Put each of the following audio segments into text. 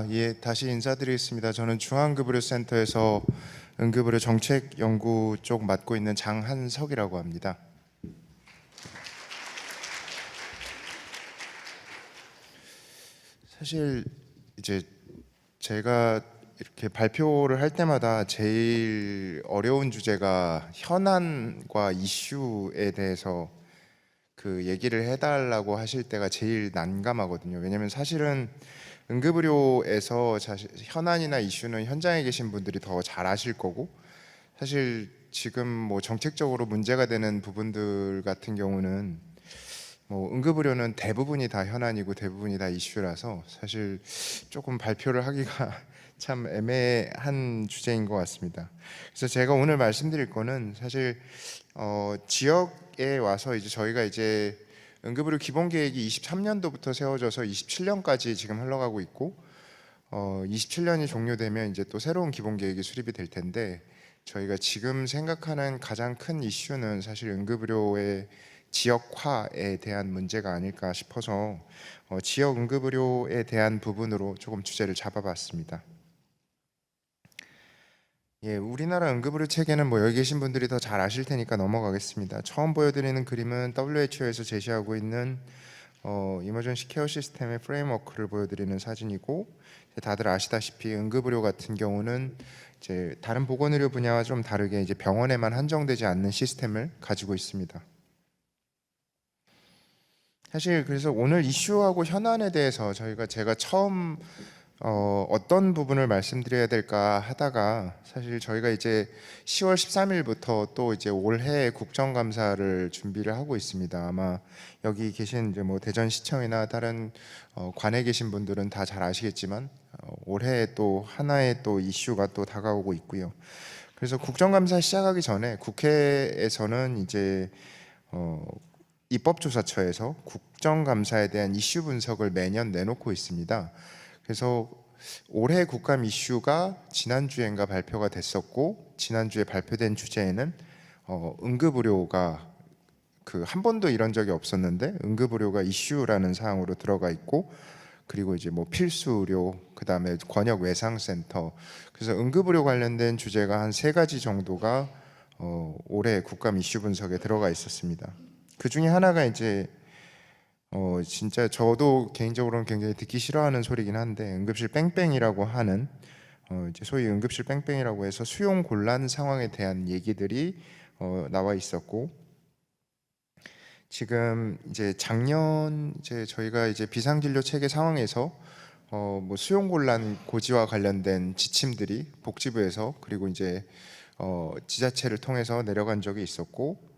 예, 다시 인사드리겠습니다. 저는 중앙급의료센터에서 응급의료 정책 연구 쪽 맡고 있는 장한석이라고 합니다. 사실 이제 제가 이렇게 발표를 할 때마다 제일 어려운 주제가 현안과 이슈에 대해서 그 얘기를 해달라고 하실 때가 제일 난감하거든요. 왜냐면 사실은 응급의료에서 현안이나 이슈는 현장에 계신 분들이 더 잘 아실 거고, 사실 지금 뭐 정책적으로 문제가 되는 부분들 같은 경우는 뭐 응급의료는 대부분이 다 현안이고 대부분이 다 이슈라서 사실 조금 발표를 하기가 참 애매한 주제인 것 같습니다. 그래서 제가 오늘 말씀드릴 거는 사실 지역에 와서 이제 저희가 이제 응급의료 기본 계획이 23년도부터 세워져서 27년까지 지금 흘러가고 있고, 27년이 종료되면 이제 또 새로운 기본 계획이 수립이 될 텐데, 저희가 지금 생각하는 가장 큰 이슈는 사실 응급의료의 지역화에 대한 문제가 아닐까 싶어서 지역 응급의료에 대한 부분으로 조금 주제를 잡아봤습니다. 예, 우리나라 응급의료 체계는 뭐 여기 계신 분들이 더 잘 아실 테니까 넘어가겠습니다. 처음 보여드리는 그림은 WHO에서 제시하고 있는 이머전시 케어 시스템의 프레임워크를 보여드리는 사진이고, 다들 아시다시피 응급의료 같은 경우는 이제 다른 보건의료 분야와 좀 다르게 이제 병원에만 한정되지 않는 시스템을 가지고 있습니다. 사실 그래서 오늘 이슈하고 현안에 대해서 제가 처음 어떤 부분을 말씀드려야 될까 하다가, 사실 저희가 이제 10월 13일부터 또 이제 올해 국정감사를 준비를 하고 있습니다. 아마 여기 계신 이제 뭐 대전시청이나 다른 관에 계신 분들은 다 잘 아시겠지만 올해 또 하나의 또 이슈가 또 다가오고 있고요. 그래서 국정감사 시작하기 전에 국회에서는 이제 입법조사처에서 국정감사에 대한 이슈 분석을 매년 내놓고 있습니다. 그래서 올해 국감 이슈가 지난주엔가 발표가 됐었고, 지난주에 발표된 주제에는 응급의료가 한 번도 이런 적이 없었는데 응급의료가 이슈라는 사항으로 들어가 있고, 그리고 이제 뭐 필수 의료, 그다음에 권역 외상센터, 그래서 응급의료 관련된 주제가 한 3가지 정도가 올해 국감 이슈 분석에 들어가 있었습니다. 그 중에 하나가 이제 진짜 저도 개인적으로는 굉장히 듣기 싫어하는 소리긴 한데, 응급실 뺑뺑이라고 하는 이제 소위 응급실 뺑뺑이라고 해서 수용 곤란 상황에 대한 얘기들이 나와 있었고, 지금 이제 작년 이제 저희가 이제 비상진료 체계 상황에서 뭐 수용 곤란 고지와 관련된 지침들이 복지부에서 그리고 이제 지자체를 통해서 내려간 적이 있었고,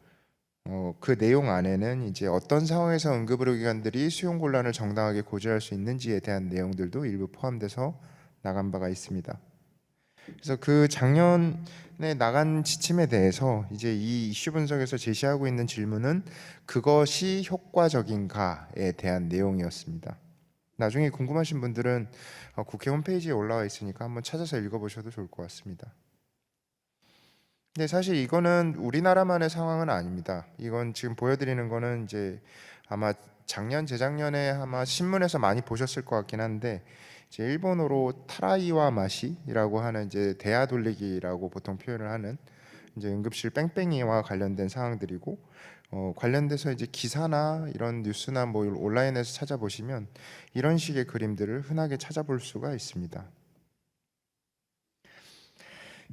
그 내용 안에는 이제 어떤 상황에서 응급의료기관들이 수용 곤란을 정당하게 고지할 수 있는지에 대한 내용들도 일부 포함돼서 나간 바가 있습니다. 그래서 그 작년에 나간 지침에 대해서 이제 이 이슈 분석에서 제시하고 있는 질문은 그것이 효과적인가에 대한 내용이었습니다. 나중에 궁금하신 분들은 국회 홈페이지에 올라와 있으니까 한번 찾아서 읽어보셔도 좋을 것 같습니다. 근데 사실 이거는 우리나라만의 상황은 아닙니다. 이건 지금 보여드리는 거는 이제 아마 작년, 재작년에 아마 신문에서 많이 보셨을 것 같긴 한데, 이제 일본어로 타라이와 마시라고 하는 이제 대야 돌리기라고 보통 표현을 하는 이제 응급실 뺑뺑이와 관련된 사항들이고, 관련돼서 이제 기사나 이런 뉴스나 뭐 온라인에서 찾아보시면 이런 식의 그림들을 흔하게 찾아볼 수가 있습니다.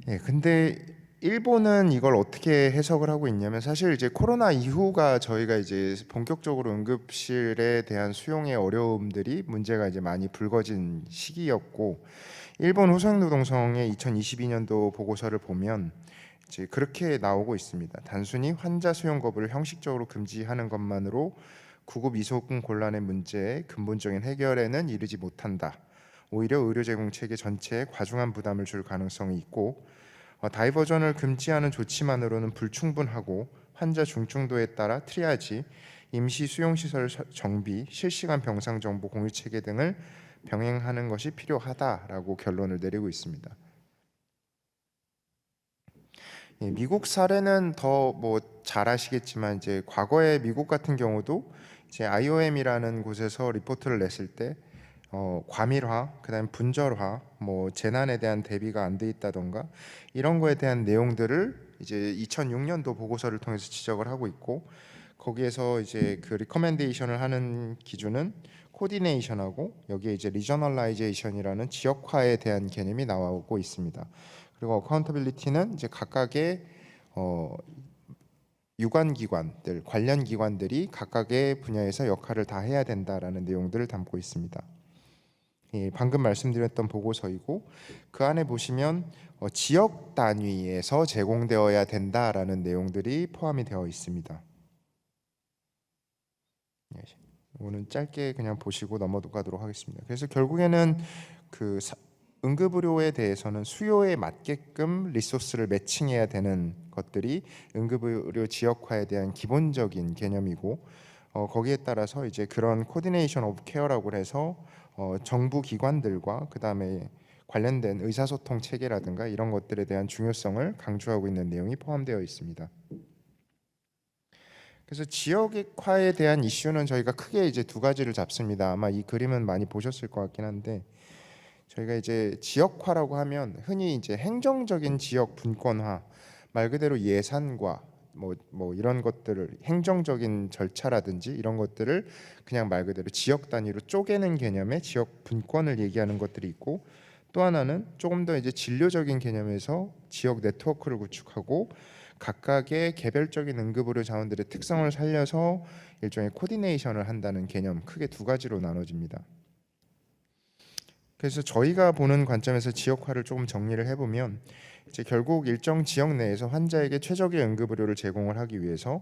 예, 근데 일본은 이걸 어떻게 해석을 하고 있냐면, 사실 이제 코로나 이후가 저희가 이제 본격적으로 응급실에 대한 수용의 어려움들이 문제가 이제 많이 불거진 시기였고, 일본 호소행노동성의 2022년도 보고서를 보면 이제 그렇게 나오고 있습니다. 단순히 환자 수용 거부를 형식적으로 금지하는 것만으로 구급 이송 곤란의 문제의 근본적인 해결에는 이르지 못한다. 오히려 의료 제공 체계 전체에 과중한 부담을 줄 가능성이 있고, 다이버전을 금지하는 조치만으로는 불충분하고 환자 중증도에 따라 트리아지, 임시 수용시설 정비, 실시간 병상 정보 공유 체계 등을 병행하는 것이 필요하다라고 결론을 내리고 있습니다. 예, 미국 사례는 더 뭐 잘 아시겠지만, 이제 과거에 미국 같은 경우도 이제 IOM이라는 곳에서 리포트를 냈을 때 과밀화, 그다음에 분절화, 뭐 재난에 대한 대비가 안 돼 있다던가 이런 거에 대한 내용들을 이제 2006년도 보고서를 통해서 지적을 하고 있고, 거기에서 이제 그 리커멘데이션을 하는 기준은 코디네이션하고 여기에 이제 리저널라이제이션이라는 지역화에 대한 개념이 나오고 있습니다. 그리고 어카운터빌리티는 이제 각각의 유관 기관들, 관련 기관들이 각각의 분야에서 역할을 다 해야 된다라는 내용들을 담고 있습니다. 방금 말씀드렸던 보고서이고, 그 안에 보시면 지역 단위에서 제공되어야 된다라는 내용들이 포함이 되어 있습니다. 이거는 짧게 그냥 보시고 넘어가도록 하겠습니다. 그래서 결국에는 그 응급의료에 대해서는 수요에 맞게끔 리소스를 매칭해야 되는 것들이 응급의료 지역화에 대한 기본적인 개념이고, 거기에 따라서 이제 그런 코디네이션 오브 케어라고 해서 정부 기관들과 그 다음에 관련된 의사소통 체계라든가 이런 것들에 대한 중요성을 강조하고 있는 내용이 포함되어 있습니다. 그래서 지역화에 대한 이슈는 저희가 크게 이제 두 가지를 잡습니다. 아마 이 그림은 많이 보셨을 것 같긴 한데, 저희가 이제 지역화라고 하면 흔히 이제 행정적인 지역 분권화, 말 그대로 예산과 뭐 이런 것들을, 행정적인 절차라든지 이런 것들을 그냥 말 그대로 지역 단위로 쪼개는 개념의 지역 분권을 얘기하는 것들이 있고, 또 하나는 조금 더 이제 진료적인 개념에서 지역 네트워크를 구축하고 각각의 개별적인 응급의료 자원들의 특성을 살려서 일종의 코디네이션을 한다는 개념, 크게 두 가지로 나눠집니다. 그래서 저희가 보는 관점에서 지역화를 조금 정리를 해보면, 이제 결국 일정 지역 내에서 환자에게 최적의 응급의료를 제공을 하기 위해서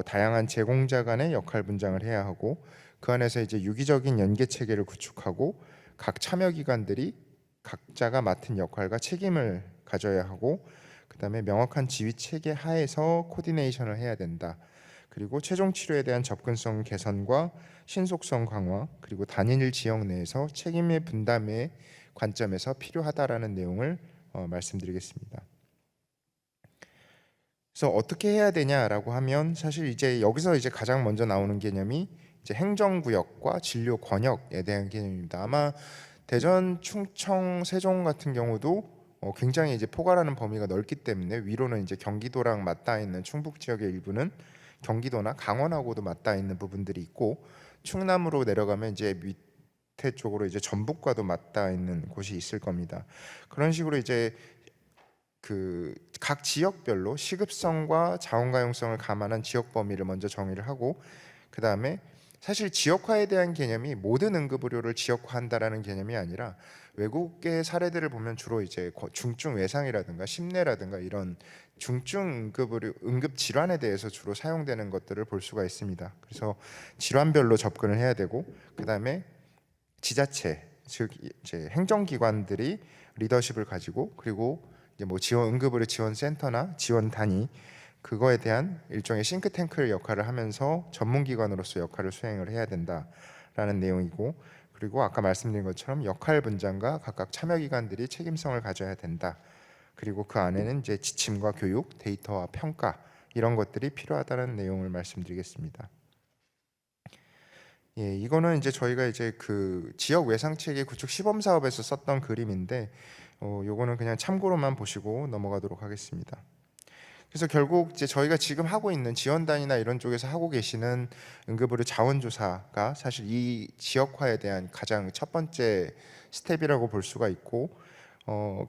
다양한 제공자 간의 역할 분장을 해야 하고, 그 안에서 이제 유기적인 연계 체계를 구축하고 각 참여 기관들이 각자가 맡은 역할과 책임을 가져야 하고, 그다음에 명확한 지휘 체계 하에서 코디네이션을 해야 된다. 그리고 최종 치료에 대한 접근성 개선과 신속성 강화, 그리고 단일 지역 내에서 책임의 분담의 관점에서 필요하다라는 내용을 말씀드리겠습니다. 그래서 어떻게 해야 되냐라고 하면, 사실 이제 여기서 이제 가장 먼저 나오는 개념이 이제 행정구역과 진료 권역에 대한 개념입니다. 아마 대전, 충청, 세종 같은 경우도 굉장히 이제 포괄하는 범위가 넓기 때문에, 위로는 이제 경기도랑 맞닿아 있는 충북 지역의 일부는 경기도나 강원하고도 맞닿아 있는 부분들이 있고, 충남으로 내려가면 이제 밑에 쪽으로 이제 전북과도 맞닿아 있는 곳이 있을 겁니다. 그런 식으로 이제 그 각 지역별로 시급성과 자원가용성을 감안한 지역 범위를 먼저 정의를 하고, 그 다음에 사실 지역화에 대한 개념이 모든 응급의료를 지역화한다라는 개념이 아니라, 외국의 사례들을 보면 주로 이제 중증 외상이라든가 심내라든가 이런 중증 응급 질환에 대해서 주로 사용되는 것들을 볼 수가 있습니다. 그래서 질환별로 접근을 해야 되고, 그 다음에 지자체, 즉 이제 행정기관들이 리더십을 가지고, 그리고 이제 뭐 응급의료 지원 센터나 지원 단위, 그거에 대한 일종의 싱크탱크 역할을 하면서 전문기관으로서 역할을 수행을 해야 된다라는 내용이고, 그리고 아까 말씀드린 것처럼 역할 분장과 각각 참여기관들이 책임성을 가져야 된다. 그리고 그 안에는 이제 지침과 교육, 데이터와 평가, 이런 것들이 필요하다는 내용을 말씀드리겠습니다. 예, 이거는 이제 저희가 이제 그 지역 외상체계 구축 시범 사업에서 썼던 그림인데, 요거는 그냥 참고로만 보시고 넘어가도록 하겠습니다. 그래서 결국 이제 저희가 지금 하고 있는 지원단이나 이런 쪽에서 하고 계시는 응급의료 자원조사가 사실 이 지역화에 대한 가장 첫 번째 스텝이라고 볼 수가 있고,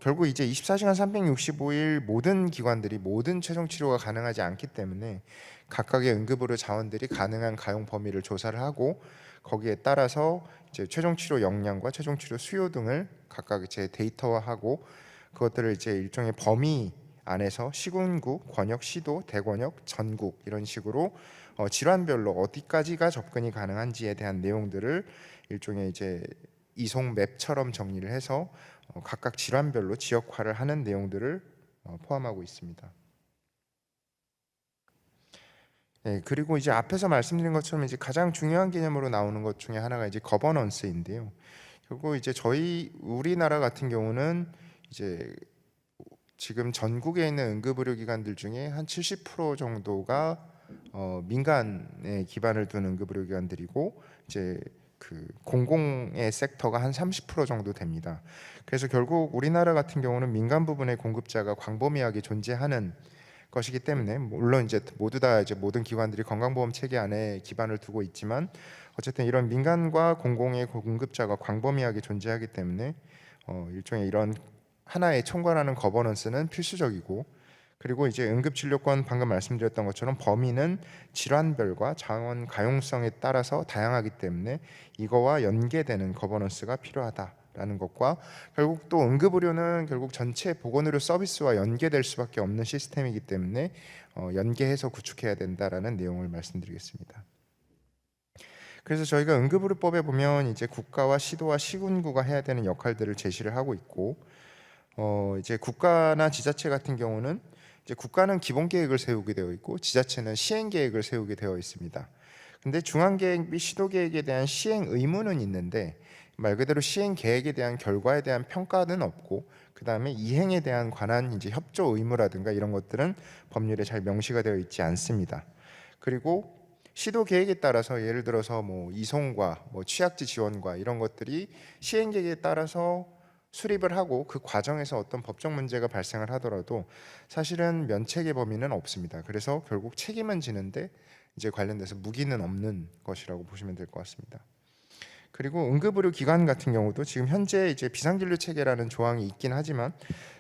결국 이제 24시간 365일 모든 기관들이 모든 최종 치료가 가능하지 않기 때문에 각각의 응급의료 자원들이 가능한 가용 범위를 조사를 하고, 거기에 따라서 이제 최종 치료 역량과 최종 치료 수요 등을 각각 이제 데이터화하고, 그것들을 이제 일종의 범위 안에서 시군구, 권역, 시도, 대권역, 전국 이런 식으로 질환별로 어디까지가 접근이 가능한지에 대한 내용들을 일종의 이제 이송 맵처럼 정리를 해서 각각 질환별로 지역화를 하는 내용들을 포함하고 있습니다. 네, 그리고 이제 앞에서 말씀드린 것처럼 이제 가장 중요한 개념으로 나오는 것 중에 하나가 이제 거버넌스인데요. 그리고 이제 우리나라 같은 경우는 이제 지금 전국에 있는 응급의료기관들 중에 한 70% 정도가 민간에 기반을 둔 응급의료기관들이고, 이제 그 공공의 섹터가 한 30% 정도 됩니다. 그래서 결국 우리나라 같은 경우는 민간 부분의 공급자가 광범위하게 존재하는 것이기 때문에, 물론 이제 모두 다 이제 모든 기관들이 건강보험 체계 안에 기반을 두고 있지만 어쨌든 이런 민간과 공공의 공급자가 광범위하게 존재하기 때문에 일종의 이런 하나의 총괄하는 거버넌스는 필수적이고, 그리고 이제 응급진료권 방금 말씀드렸던 것처럼 범위는 질환별과 자원 가용성에 따라서 다양하기 때문에 이거와 연계되는 거버넌스가 필요하다라는 것과, 결국 또 응급의료는 결국 전체 보건의료 서비스와 연계될 수밖에 없는 시스템이기 때문에 연계해서 구축해야 된다라는 내용을 말씀드리겠습니다. 그래서 저희가 응급의료법에 보면 이제 국가와 시도와 시군구가 해야 되는 역할들을 제시를 하고 있고, 이제 국가나 지자체 같은 경우는 이제 국가는 기본 계획을 세우게 되어 있고 지자체는 시행 계획을 세우게 되어 있습니다. 근데 중앙 계획 및 시도 계획에 대한 시행 의무는 있는데 말 그대로 시행 계획에 대한 결과에 대한 평가는 없고, 그 다음에 이행에 대한 관한 이제 협조 의무라든가 이런 것들은 법률에 잘 명시가 되어 있지 않습니다. 그리고 시도 계획에 따라서 예를 들어서 뭐 이송과 뭐 취약지 지원과 이런 것들이 시행 계획에 따라서 수립을 하고 그 과정에서 어떤 법적 문제가 발생을 하더라도 사실은 면책의 범위는 없습니다. 그래서 결국 책임은 지는데 이제 관련돼서 무기는 없는 것이라고 보시면 될 것 같습니다. 그리고 응급의료 기관 같은 경우도 지금 현재 이제 비상진료 체계라는 조항이 있긴 하지만,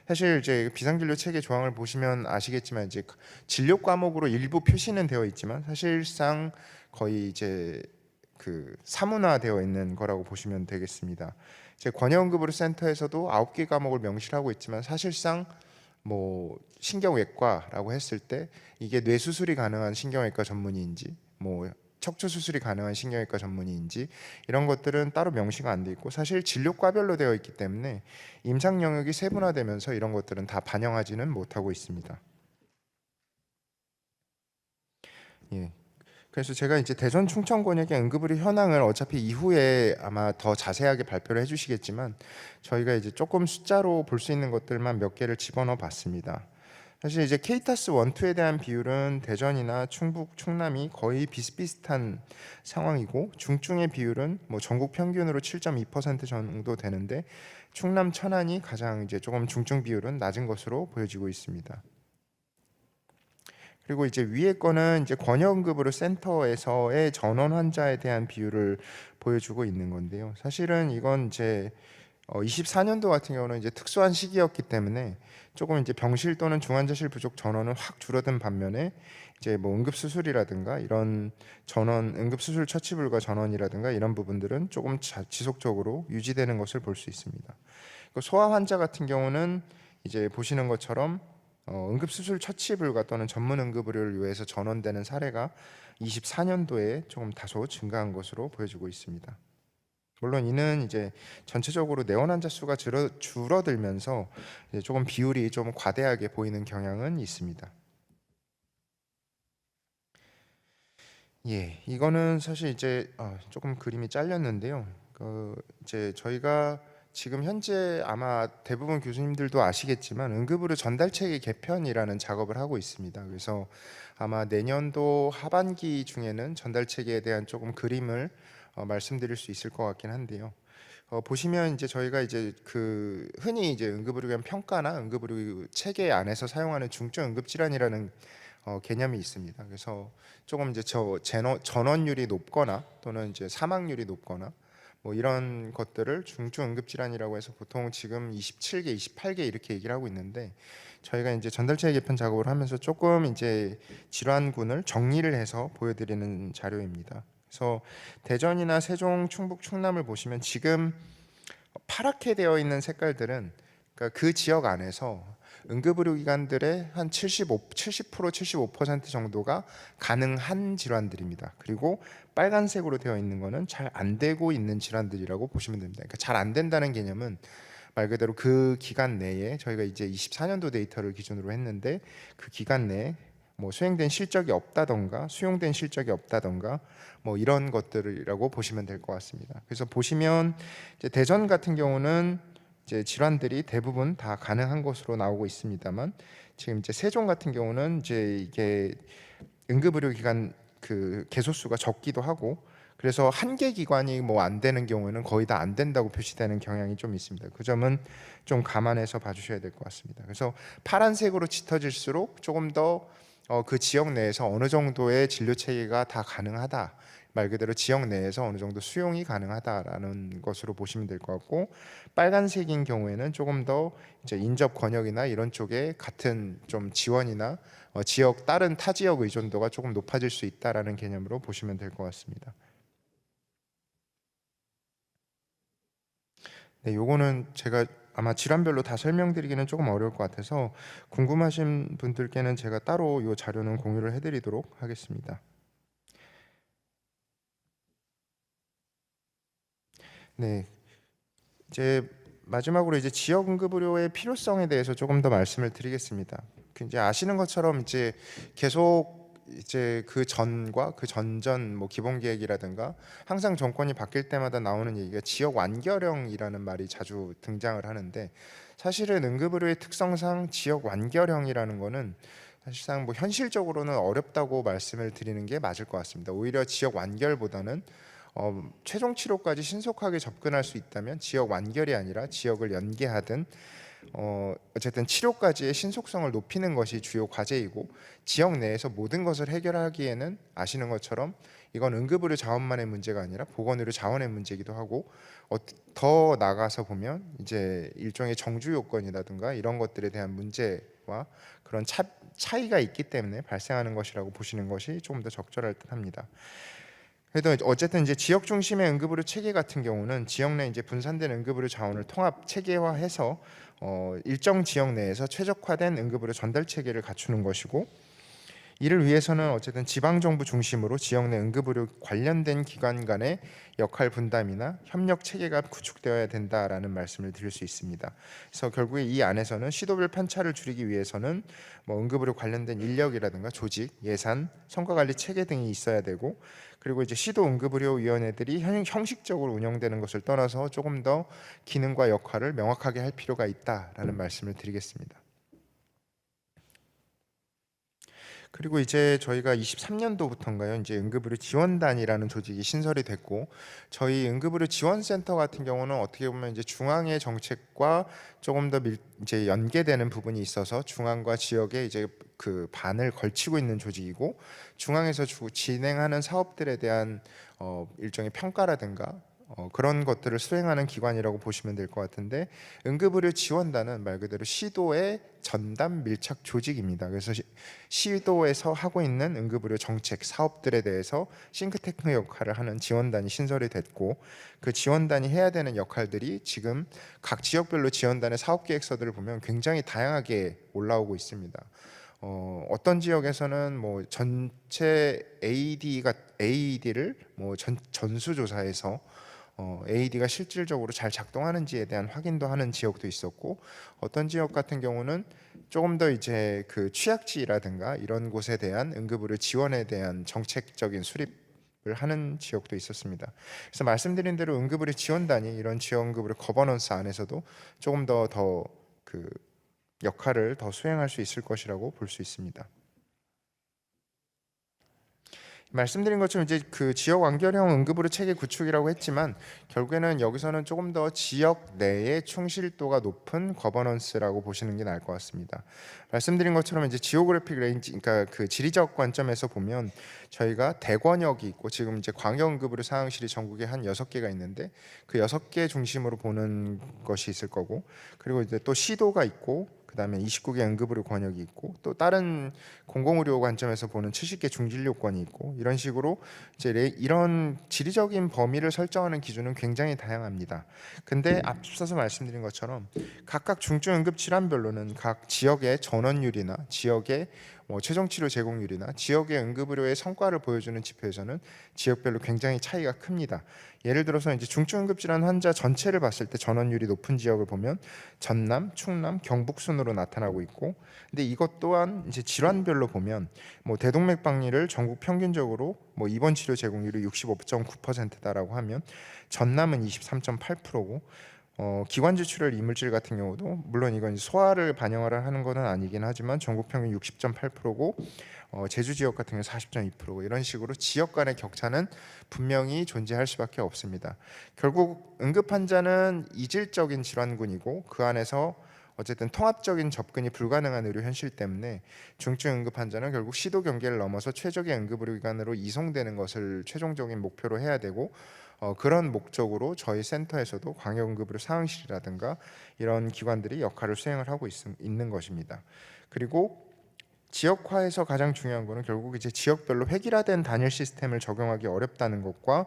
사실 이제 비상진료 체계 조항을 보시면 아시겠지만 이제 진료 과목으로 일부 표시는 되어 있지만 사실상 거의 이제 그 사문화되어 있는 거라고 보시면 되겠습니다. 이제 권역응급의료 센터에서도 9개 과목을 명시하고 있지만 사실상 뭐 신경외과라고 했을 때 이게 뇌수술이 가능한 신경외과 전문의인지 뭐 척추수술이 가능한 신경외과 전문의인지 이런 것들은 따로 명시가 안 돼 있고, 사실 진료과별로 되어 있기 때문에 임상 영역이 세분화되면서 이런 것들은 다 반영하지는 못하고 있습니다. 예. 그래서 제가 이제 대전 충청 권역의 응급의료 현황을 어차피 이후에 아마 더 자세하게 발표를 해주시겠지만 저희가 이제 조금 숫자로 볼 수 있는 것들만 몇 개를 집어넣어 봤습니다. 사실 이제 케이타스 1, 2에 대한 비율은 대전이나 충북, 충남이 거의 비슷비슷한 상황이고, 중증의 비율은 뭐 전국 평균으로 7.2% 정도 되는데 충남, 천안이 가장 이제 조금 중증 비율은 낮은 것으로 보여지고 있습니다. 그리고 이제 위에 거는 이제 권역응급의료 센터에서의 전원 환자에 대한 비율을 보여주고 있는 건데요. 사실은 이건 이제 24년도 같은 경우는 이제 특수한 시기였기 때문에 조금 이제 병실 또는 중환자실 부족 전원은 확 줄어든 반면에 이제 뭐 응급수술이라든가 이런 전원, 응급수술 처치 불가 전원이라든가 이런 부분들은 조금 지속적으로 유지되는 것을 볼 수 있습니다. 소아 환자 같은 경우는 이제 보시는 것처럼 응급수술 처치 불가 또는 전문 응급의료를 위해서 전원되는 사례가 24년도에 조금 다소 증가한 것으로 보여지고 있습니다. 물론 이는 이제 전체적으로 내원 환자 수가 줄어들면서 이제 조금 비율이 좀 과대하게 보이는 경향은 있습니다. 예, 이거는 사실 이제 조금 그림이 잘렸는데요. 이제 저희가 지금 현재 아마 대부분 교수님들도 아시겠지만 응급의료 전달체계 개편이라는 작업을 하고 있습니다. 그래서 아마 내년도 하반기 중에는 전달체계에 대한 조금 그림을 말씀드릴 수 있을 것 같긴 한데요. 보시면 이제 저희가 이제 그 흔히 이제 응급의료기관 평가나 응급의료 체계 안에서 사용하는 중증 응급질환이라는 개념이 있습니다. 그래서 조금 이제 전원율이 높거나 또는 이제 사망률이 높거나 뭐 이런 것들을 중증 응급질환이라고 해서 보통 지금 27개, 28개 이렇게 얘기를 하고 있는데, 저희가 이제 전달체계 개편 작업을 하면서 조금 이제 질환군을 정리를 해서 보여드리는 자료입니다. 그래서 대전이나 세종, 충북, 충남을 보시면 지금 파랗게 되어 있는 색깔들은 그러니까 그 지역 안에서 응급의료기관들의 한 70%, 75% 정도가 가능한 질환들입니다. 그리고 빨간색으로 되어 있는 거는 잘 안 되고 있는 질환들이라고 보시면 됩니다. 그러니까 잘 안 된다는 개념은 말 그대로 그 기간 내에 저희가 이제 24년도 데이터를 기준으로 했는데 그 기간 내에 뭐 수행된 실적이 없다던가 수용된 실적이 없다던가 뭐 이런 것들이라고 보시면 될 것 같습니다. 그래서 보시면 이제 대전 같은 경우는 이제 질환들이 대부분 다 가능한 것으로 나오고 있습니다만, 지금 이제 세종 같은 경우는 이제 이게 응급의료기관 그 개소수가 적기도 하고, 그래서 한 개 기관이 뭐 안 되는 경우에는 거의 다 안 된다고 표시되는 경향이 좀 있습니다. 그 점은 좀 감안해서 봐주셔야 될 것 같습니다. 그래서 파란색으로 짙어질수록 조금 더 그 지역 내에서 어느 정도의 진료 체계가 다 가능하다, 말 그대로 지역 내에서 어느 정도 수용이 가능하다라는 것으로 보시면 될 것 같고, 빨간색인 경우에는 조금 더 이제 인접 권역이나 이런 쪽에 같은 좀 지원이나 지역 다른 타 지역 의존도가 조금 높아질 수 있다라는 개념으로 보시면 될 것 같습니다. 네, 요거는 제가 아마 질환별로 다 설명드리기는 조금 어려울 것 같아서 궁금하신 분들께는 제가 따로 이 자료는 공유를 해드리도록 하겠습니다. 네, 이제 마지막으로 이제 지역 응급의료의 필요성에 대해서 조금 더 말씀을 드리겠습니다. 이제 아시는 것처럼 이제 계속 이제 그 전과 그 전전 뭐 기본 계획이라든가 항상 정권이 바뀔 때마다 나오는 얘기가 지역 완결형이라는 말이 자주 등장을 하는데, 사실은 응급의료의 특성상 지역 완결형이라는 거는 사실상 뭐 현실적으로는 어렵다고 말씀을 드리는 게 맞을 것 같습니다. 오히려 지역 완결보다는 최종 치료까지 신속하게 접근할 수 있다면 지역 완결이 아니라 지역을 연계하든 어쨌든 치료까지의 신속성을 높이는 것이 주요 과제이고, 지역 내에서 모든 것을 해결하기에는 아시는 것처럼 이건 응급의료 자원만의 문제가 아니라 보건의료 자원의 문제이기도 하고, 더 나가서 보면 이제 일종의 정주 요건이라든가 이런 것들에 대한 문제와 그런 차이가 있기 때문에 발생하는 것이라고 보시는 것이 조금 더 적절할 듯합니다. 그래도 어쨌든 이제 지역 중심의 응급의료 체계 같은 경우는 지역 내 이제 분산된 응급의료 자원을 통합 체계화해서 일정 지역 내에서 최적화된 응급의료 전달 체계를 갖추는 것이고, 이를 위해서는 어쨌든 지방 정부 중심으로 지역 내 응급의료 관련된 기관 간의 역할 분담이나 협력 체계가 구축되어야 된다라는 말씀을 드릴 수 있습니다. 그래서 결국에 이 안에서는 시도별 편차를 줄이기 위해서는 뭐 응급의료 관련된 인력이라든가 조직, 예산, 성과 관리 체계 등이 있어야 되고, 그리고 이제 시도 응급의료위원회들이 형식적으로 운영되는 것을 떠나서 조금 더 기능과 역할을 명확하게 할 필요가 있다라는 말씀을 드리겠습니다. 그리고 이제 저희가 23년도부터인가요? 이제 응급의료 지원단이라는 조직이 신설이 됐고, 저희 응급의료 지원센터 같은 경우는 어떻게 보면 이제 중앙의 정책과 조금 더 이제 연계되는 부분이 있어서 중앙과 지역에 이제 그 반을 걸치고 있는 조직이고, 중앙에서 진행하는 사업들에 대한 일종의 평가라든가 그런 것들을 수행하는 기관이라고 보시면 될 것 같은데, 응급의료 지원단은 말 그대로 시도의 전담 밀착 조직입니다. 그래서 시도에서 하고 있는 응급의료 정책 사업들에 대해서 싱크탱크 역할을 하는 지원단이 신설이 됐고, 그 지원단이 해야 되는 역할들이 지금 각 지역별로 지원단의 사업 계획서들을 보면 굉장히 다양하게 올라오고 있습니다. 어떤 지역에서는 뭐 전체 AED를 뭐 전수조사해서 AED가 실질적으로 잘 작동하는지에 대한 확인도 하는 지역도 있었고, 어떤 지역 같은 경우는 조금 더 이제 그 취약지라든가 이런 곳에 대한 응급의료 지원에 대한 정책적인 수립을 하는 지역도 있었습니다. 그래서 말씀드린 대로 응급의료 지원단이 이런 지역 응급의료 거버넌스 안에서도 조금 더 그 역할을 더 수행할 수 있을 것이라고 볼 수 있습니다. 말씀드린 것처럼 이제 그 지역 완결형 응급의료 체계 구축이라고 했지만, 결국에는 여기서는 조금 더 지역 내의 충실도가 높은 거버넌스라고 보시는 게 나을 것 같습니다. 말씀드린 것처럼 이제 지오그래픽 레인지, 그러니까 그 지리적 관점에서 보면 저희가 대권역이 있고, 지금 이제 광역 응급의료 상황실이 전국에 한 6개가 있는데 그 6개 중심으로 보는 것이 있을 거고, 그리고 이제 또 시도가 있고, 그 다음에 29개 응급의료 권역이 있고, 또 다른 공공의료 관점에서 보는 70개 중진료권이 있고, 이런 식으로 이제 이런 지리적인 범위를 설정하는 기준은 굉장히 다양합니다. 근데 앞서서 말씀드린 것처럼 각각 중증 응급 질환별로는 각 지역의 전원율이나 지역의 뭐 최종 치료 제공률이나 지역의 응급의료의 성과를 보여주는 지표에서는 지역별로 굉장히 차이가 큽니다. 예를 들어서 이제 중증 응급 질환 환자 전체를 봤을 때 전원율이 높은 지역을 보면 전남, 충남, 경북 순으로 나타나고 있고, 근데 이것 또한 이제 질환별로 보면 뭐 대동맥박리를 전국 평균적으로 뭐 입원 치료 제공률이 65.9%다라고 하면 전남은 23.8%고, 기관 지출혈 이물질 같은 경우도 물론 이건 소아를 반영을 하는 것은 아니긴 하지만 전국 평균 60.8%고 제주 지역 같은 경우 40.2%고 이런 식으로 지역 간의 격차는 분명히 존재할 수밖에 없습니다. 결국 응급 환자는 이질적인 질환군이고 그 안에서 어쨌든 통합적인 접근이 불가능한 의료 현실 때문에 중증 응급 환자는 결국 시도 경계를 넘어서 최적의 응급의료기관으로 이송되는 것을 최종적인 목표로 해야 되고 그런 목적으로 저희 센터에서도 광역응급의료 상황실이라든가 이런 기관들이 역할을 수행을 하고 있는 것입니다. 그리고 지역화에서 가장 중요한 거는 결국 이제 지역별로 획일화된 단일 시스템을 적용하기 어렵다는 것과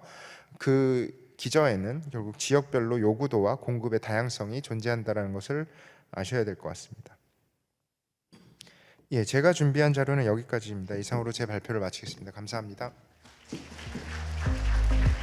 그 기저에는 결국 지역별로 요구도와 공급의 다양성이 존재한다는 것을 아셔야 될 것 같습니다. 예, 제가 준비한 자료는 여기까지입니다. 이상으로 제 발표를 마치겠습니다. 감사합니다.